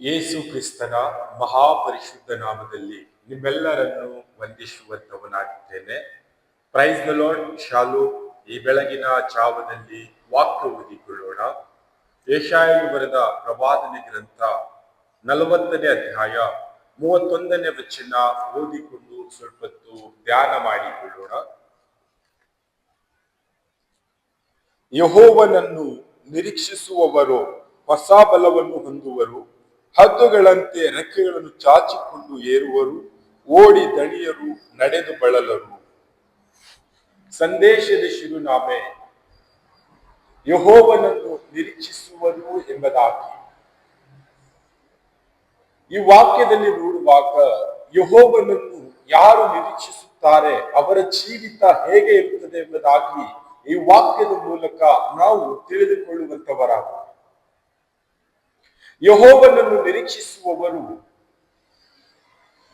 ಯೇಸು ಕ್ರಿಸ್ತನ ಮಹಾಪರಿಶುದ್ಧ ನಾಮದಲ್ಲಿ ನಿಮ್ಮೆಲ್ಲರನ್ನು ವಂದಿಸುವಂತವನಾಗಿದ್ದೇನೆ. Praise the Lord. ಶಾಲು. ಈ ಬೆಳಗಿನ ಜಾವದಲ್ಲಿ ವಾಕ್ಯ ಓದಿಕೊಳ್ಳೋಣ. ಯೆಶಾಯನು ಬರೆದ ಪ್ರವಾದನೆ ಗ್ರಂಥ 40ನೇ ಅಧ್ಯಾಯ 31ನೇ ವಚನ ಓದಿಕೊಂಡು ಸ್ವಲ್ಪ ಧ್ಯಾನ ಮಾಡಿಕೊಳ್ಳೋಣ. ಯೆಹೋವನನ್ನು ನಿರೀಕ್ಷಿಸುವವರು ಹೊಸ ಬಲವನ್ನು ಹೊಂದುವರು, ಹದ್ದುಗಳಂತೆ ರೆಕ್ಕೆಗಳನ್ನು ಚಾಚಿಕೊಂಡು ಏರುವರು, ಓಡಿ ದಣಿಯರು, ನಡೆದು ಬಳಲರು. ಸಂದೇಶದ ಶಿರುನಾಮೆ ಯೆಹೋವನನ್ನು ನಿರೀಕ್ಷಿಸುವರು ಎಂಬುದಾಗಿ. ಈ ವಾಕ್ಯದಲ್ಲಿ ನೋಡುವಾಗ ಯೆಹೋವನನ್ನು ಯಾರು ನಿರೀಕ್ಷಿಸುತ್ತಾರೆ ಅವರ ಜೀವಿತ ಹೇಗೆ ಇರುತ್ತದೆ ಎಂಬುದಾಗಿ ಈ ವಾಕ್ಯದ ಮೂಲಕ ನಾವು ತಿಳಿದುಕೊಳ್ಳುವಂತವರಾಗ. ಯೆಹೋವನನ್ನು ನಿರೀಕ್ಷಿಸುವವರು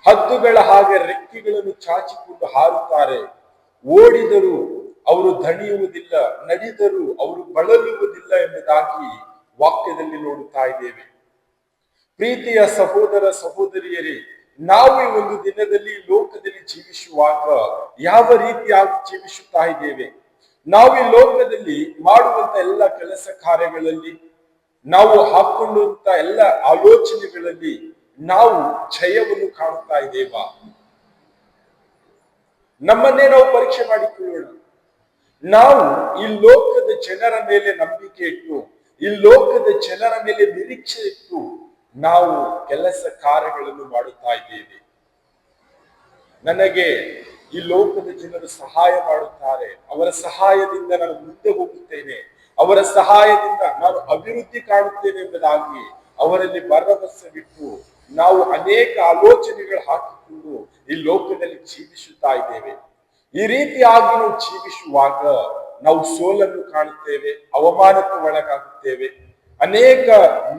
ಹದ್ದುಗಳ ಹಾಗೆ ರೆಕ್ಕೆಗಳನ್ನು ಚಾಚಿಕೊಂಡು ಹಾರುತ್ತಾರೆ. ಓಡಿದರೂ ಅವರು ದಣಿಯುವುದಿಲ್ಲ, ನಡೆದರೂ ಅವರು ಬಳಲುವುದಿಲ್ಲ ಎಂಬುದಾಗಿ ವಾಕ್ಯದಲ್ಲಿ ನೋಡುತ್ತಾ ಇದ್ದೇವೆ. ಪ್ರೀತಿಯ ಸಹೋದರ ಸಹೋದರಿಯರೇ, ನಾವು ಈ ಒಂದು ದಿನದಲ್ಲಿ ಲೋಕದಲ್ಲಿ ಜೀವಿಸುವಾಗ ಯಾವ ರೀತಿಯಾಗಿ ಜೀವಿಸುತ್ತಾ ಇದ್ದೇವೆ? ನಾವು ಈ ಲೋಕದಲ್ಲಿ ಮಾಡುವಂತ ಎಲ್ಲ ಕೆಲಸ ಕಾರ್ಯಗಳಲ್ಲಿ, ನಾವು ಹಾಕೊಂಡಂತ ಎಲ್ಲ ಆಲೋಚನೆಗಳಲ್ಲಿ ನಾವು ಜಯವನ್ನು ಕಾಣುತ್ತಾ ಇದ್ದೇವಾ? ನಮ್ಮನ್ನೇ ನಾವು ಪರೀಕ್ಷೆ ಮಾಡಿಕೊಳ್ಳೋಣ. ನಾವು ಈ ಲೋಕದ ಜನರ ಮೇಲೆ ನಂಬಿಕೆ ಇಟ್ಟು, ಈ ಲೋಕದ ಜನರ ಮೇಲೆ ನಿರೀಕ್ಷೆ ಇಟ್ಟು ನಾವು ಕೆಲಸ ಕಾರ್ಯಗಳನ್ನು ಮಾಡುತ್ತಾ ಇದ್ದೇವೆ. ನನಗೆ ಈ ಲೋಕದ ಜನರು ಸಹಾಯ ಮಾಡುತ್ತಾರೆ, ಅವರ ಸಹಾಯದಿಂದ ನಾನು ಮುಂದೆ ಹೋಗುತ್ತೇನೆ, ಅವರ ಸಹಾಯದಿಂದ ನಾನು ಅಭಿವೃದ್ಧಿ ಕಾಣುತ್ತೇನೆ ಎಂಬುದಾಗಿ ಅವರಲ್ಲಿ ಭರವಸೆ ಬಿಟ್ಟು ನಾವು ಅನೇಕ ಆಲೋಚನೆಗಳು ಹಾಕಿಕೊಂಡು ಈ ಲೋಕದಲ್ಲಿ ಜೀವಿಸುತ್ತಾ ಇದ್ದೇವೆ. ಈ ರೀತಿಯಾಗಿ ನಾವು ಜೀವಿಸುವಾಗ ನಾವು ಸೋಲನ್ನು ಕಾಣುತ್ತೇವೆ, ಅವಮಾನಕ್ಕೆ ಒಳಗಾಗುತ್ತೇವೆ. ಅನೇಕ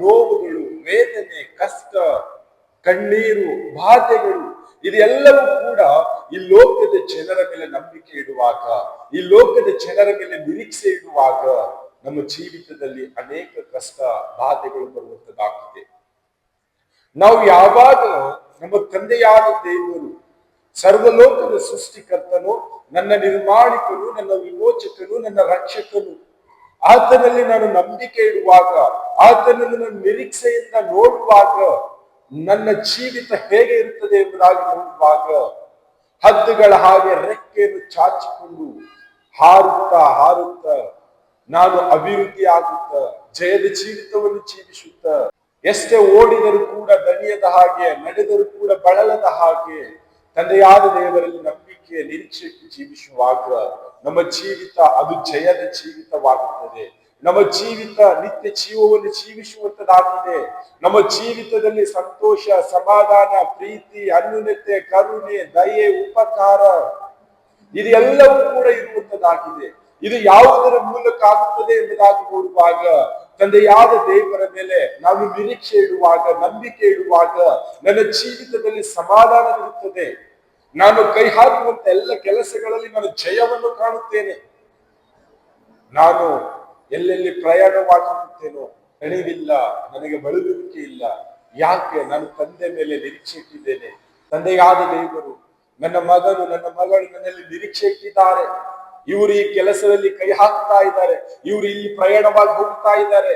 ನೋವುಗಳು, ವೇದನೆ, ಕಷ್ಟ, ಕಣ್ಣೀರು, ಬಾಧೆಗಳು ಇದೆಲ್ಲವೂ ಕೂಡ ಈ ಲೋಕದ ಜನರ ಮೇಲೆ ನಂಬಿಕೆ ಇಡುವಾಗ, ಈ ಲೋಕದ ಜನರ ಮೇಲೆ ನಿರೀಕ್ಷೆ ಇಡುವಾಗ ನಮ್ಮ ಜೀವಿತದಲ್ಲಿ ಅನೇಕ ಕಷ್ಟ ಬಾಧೆಗಳು ಬರುವಂತದ್ದಾಗಿದೆ. ನಾವು ಯಾವಾಗ ನಮ್ಮ ತಂದೆಯಾದ ದೇವರು, ಸರ್ವಲೋಕದ ಸೃಷ್ಟಿಕರ್ತನು, ನನ್ನ ನಿರ್ಮಾಣಿಕನು, ನನ್ನ ವಿಮೋಚಕನು, ನನ್ನ ರಕ್ಷಕನು, ಆತನಲ್ಲಿ ನಾನು ನಂಬಿಕೆ ಇಡುವಾಗ, ಆತನನ್ನು ನಾನು ನಿರೀಕ್ಷೆಯಿಂದ ನೋಡುವಾಗ ನನ್ನ ಜೀವಿತ ಹೇಗೆ ಇರುತ್ತದೆ ಎಂಬುದಾಗಿ ನೋಡುವಾಗ ಹದ್ದುಗಳ ಹಾಗೆ ರೆಕ್ಕೆಯನ್ನು ಚಾಚಿಕೊಂಡು ಹಾರುತ್ತಾ ಹಾರುತ್ತಾ ನಾನು ಅಭಿವೃದ್ಧಿ ಆಗುತ್ತಾ ಜಯದ ಜೀವಿತವನ್ನು ಜೀವಿಸುತ್ತಾ, ಎಷ್ಟೇ ಓಡಿದರೂ ಕೂಡ ದಣಿಯದ ಹಾಗೆ, ನಡೆದರೂ ಕೂಡ ಬಳಲದ ಹಾಗೆ ತಂದೆಯಾದ ದೇವರಲ್ಲಿ ನಂಬಿಕೆ ನಿರೀಕ್ಷೆ ಜೀವಿಸುವಾಗ ನಮ್ಮ ಜೀವಿತ ಅದು ಜಯದ ಜೀವಿತವಾಗುತ್ತದೆ. ನಮ್ಮ ಜೀವಿತ ನಿತ್ಯ ಜೀವವನ್ನು ಜೀವಿಸುವಂತದಾಗಿದೆ. ನಮ್ಮ ಜೀವಿತದಲ್ಲಿ ಸಂತೋಷ, ಸಮಾಧಾನ, ಪ್ರೀತಿ, ಅನ್ಯೋನ್ಯತೆ, ಕರುಣೆ, ದಯೆ, ಉಪಕಾರ ಇದೆಲ್ಲವೂ ಕೂಡ ಇರುವಂತದಾಗಿದೆ. ಇದು ಯಾವುದರ ಮೂಲಕ ಆಗುತ್ತದೆ ಎಂಬುದಾಗಿ ನೋಡುವಾಗ ತಂದೆಯಾದ ದೇವರ ಮೇಲೆ ನಾವು ನಿರೀಕ್ಷೆ ಇಡುವಾಗ, ನಂಬಿಕೆ ಇಡುವಾಗ ನನ್ನ ಜೀವಿತದಲ್ಲಿ ಸಮಾಧಾನವಿರುತ್ತದೆ. ನಾನು ಕೈ ಹಾಕುವಂತ ಎಲ್ಲ ಕೆಲಸಗಳಲ್ಲಿ ನಾನು ಜಯವನ್ನು ಕಾಣುತ್ತೇನೆ. ನಾನು ಎಲ್ಲೆಲ್ಲಿ ಪ್ರಯಾಣವಾಗಿರುತ್ತೇನೋ ದಣಿವಿಲ್ಲ, ನನಗೆ ಬಳಲುವಿಕೆ ಇಲ್ಲ. ಯಾಕೆ? ನಾನು ತಂದೆ ಮೇಲೆ ನಿರೀಕ್ಷೆ ಇಟ್ಟಿದ್ದೇನೆ. ತಂದೆಯಾದ ದೇವರು, ನನ್ನ ಮಗನು, ನನ್ನ ಮಗಳು ನನ್ನಲ್ಲಿ ನಿರೀಕ್ಷೆ ಇಟ್ಟಿದ್ದಾರೆ. ಇವರು ಈ ಕೆಲಸದಲ್ಲಿ ಕೈ ಹಾಕ್ತಾ ಇದ್ದಾರೆ, ಇವರು ಇಲ್ಲಿ ಪ್ರಯಾಣವಾಗಿ ಹೋಗ್ತಾ ಇದ್ದಾರೆ,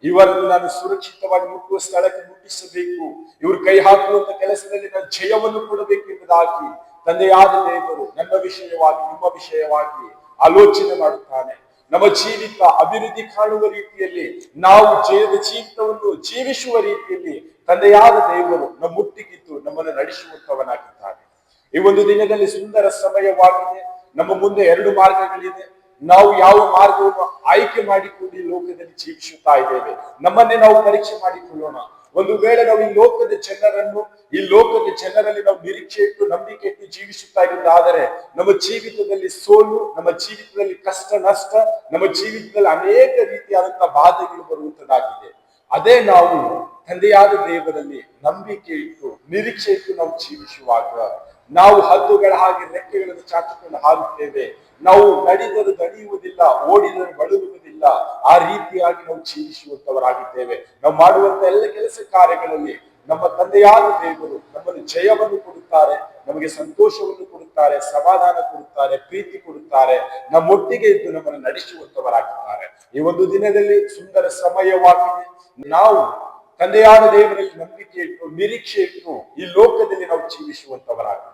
ಇವರನ್ನು ನಾನು ಸುರಕ್ಷಿತವಾಗಿ ಮುಟ್ಟುವ ಸ್ಥಳಕ್ಕೆ ಮುಟ್ಟಿಸಬೇಕು, ಇವರು ಕೈ ಹಾಕುವಂತ ಕೆಲಸದಲ್ಲಿ ನಾನು ಜಯವನ್ನು ಕೊಡಬೇಕು ಎಂಬುದಾಗಿ ತಂದೆಯಾದ ದೇವರು ನನ್ನ ವಿಷಯವಾಗಿ, ನಿಮ್ಮ ವಿಷಯವಾಗಿ ಆಲೋಚನೆ ಮಾಡುತ್ತಾನೆ. ನಮ್ಮ ಜೀವಿತ ಅಭಿವೃದ್ಧಿ ಕಾಣುವ ರೀತಿಯಲ್ಲಿ, ನಾವು ಜಯದ ಜೀವಿತವನ್ನು ಜೀವಿಸುವ ರೀತಿಯಲ್ಲಿ ತಂದೆಯಾದ ದೇವರು ನಮ್ಮ ಮುಟ್ಟಿಗಿದ್ದು ನಮ್ಮನ್ನು ನಡೆಸುವಂತವನಾಗಿದ್ದಾನೆ. ಈ ಒಂದು ದಿನದಲ್ಲಿ ಸುಂದರ ಸಮಯವಾಗಿದೆ. ನಮ್ಮ ಮುಂದೆ 2 ಮಾರ್ಗಗಳಿದೆ. ನಾವು ಯಾವ ಮಾರ್ಗವನ್ನು ಆಯ್ಕೆ ಮಾಡಿಕೊಂಡು ಈ ಲೋಕದಲ್ಲಿ ಜೀವಿಸುತ್ತಾ ಇದ್ದೇವೆ? ನಮ್ಮನ್ನೇ ನಾವು ಪರೀಕ್ಷೆ ಮಾಡಿಕೊಳ್ಳೋಣ. ಒಂದು ವೇಳೆ ನಾವು ಈ ಲೋಕದ ಜನರಲ್ಲಿ ನಾವು ನಿರೀಕ್ಷೆ ಇಟ್ಟು ನಂಬಿಕೆ ಇಟ್ಟು ಜೀವಿಸುತ್ತಾ ಇರುವುದಾದರೆ ನಮ್ಮ ಜೀವಿತದಲ್ಲಿ ಸೋಲು, ನಮ್ಮ ಜೀವಿತದಲ್ಲಿ ಕಷ್ಟ ನಷ್ಟ, ನಮ್ಮ ಜೀವಿತದಲ್ಲಿ ಅನೇಕ ರೀತಿಯಾದಂತಹ ಬಾಧೆಗಳು ಬರುವಂತದ್ದಾಗಿದೆ. ಅದೇ ನಾವು ತಂದೆಯಾದ ದೇವರಲ್ಲಿ ನಂಬಿಕೆ ಇಟ್ಟು ನಿರೀಕ್ಷೆ ಇಟ್ಟು ನಾವು ಜೀವಿಸುವಾಗ ನಾವು ಹದ್ದುಗಳ ಹಾಗೆ ರೆಕ್ಕೆಗಳನ್ನು ಚಾಚಿಕೊಂಡು ಹಾರುತ್ತೇವೆ. ನಾವು ನಡೆದರೂ ದಣಿಯುವುದಿಲ್ಲ, ಓಡಿದರೂ ಬಳಲುವುದಿಲ್ಲ. ಇಲ್ಲ. ಆ ರೀತಿಯಾಗಿ ನಾವು ಜೀವಿಸುವಂತವರಾಗಿದ್ದೇವೆ. ನಾವು ಮಾಡುವಂತ ಎಲ್ಲ ಕೆಲಸ ಕಾರ್ಯಗಳಲ್ಲಿ ನಮ್ಮ ತಂದೆಯಾದ ದೇವರು ನಮ್ಮನ್ನು ಜಯವನ್ನು ಕೊಡುತ್ತಾರೆ, ನಮಗೆ ಸಂತೋಷವನ್ನು ಕೊಡುತ್ತಾರೆ, ಸಮಾಧಾನ ಕೊಡುತ್ತಾರೆ, ಪ್ರೀತಿ ಕೊಡುತ್ತಾರೆ, ನಮ್ಮೊಟ್ಟಿಗೆ ಇದ್ದು ನಮ್ಮನ್ನು ನಡೆಸುವಂತವರಾಗಿದ್ದಾರೆ. ಈ ಒಂದು ದಿನದಲ್ಲಿ ಸುಂದರ ಸಮಯವಾಗಿದೆ. ನಾವು ತಂದೆಯಾದ ದೇವರಲ್ಲಿ ನಂಬಿಕೆ ಇಟ್ಟು ನಿರೀಕ್ಷೆ ಇಟ್ಟು ಈ ಲೋಕದಲ್ಲಿ ನಾವು ಜೀವಿಸುವಂತವರಾಗಿದ್ದೇವೆ.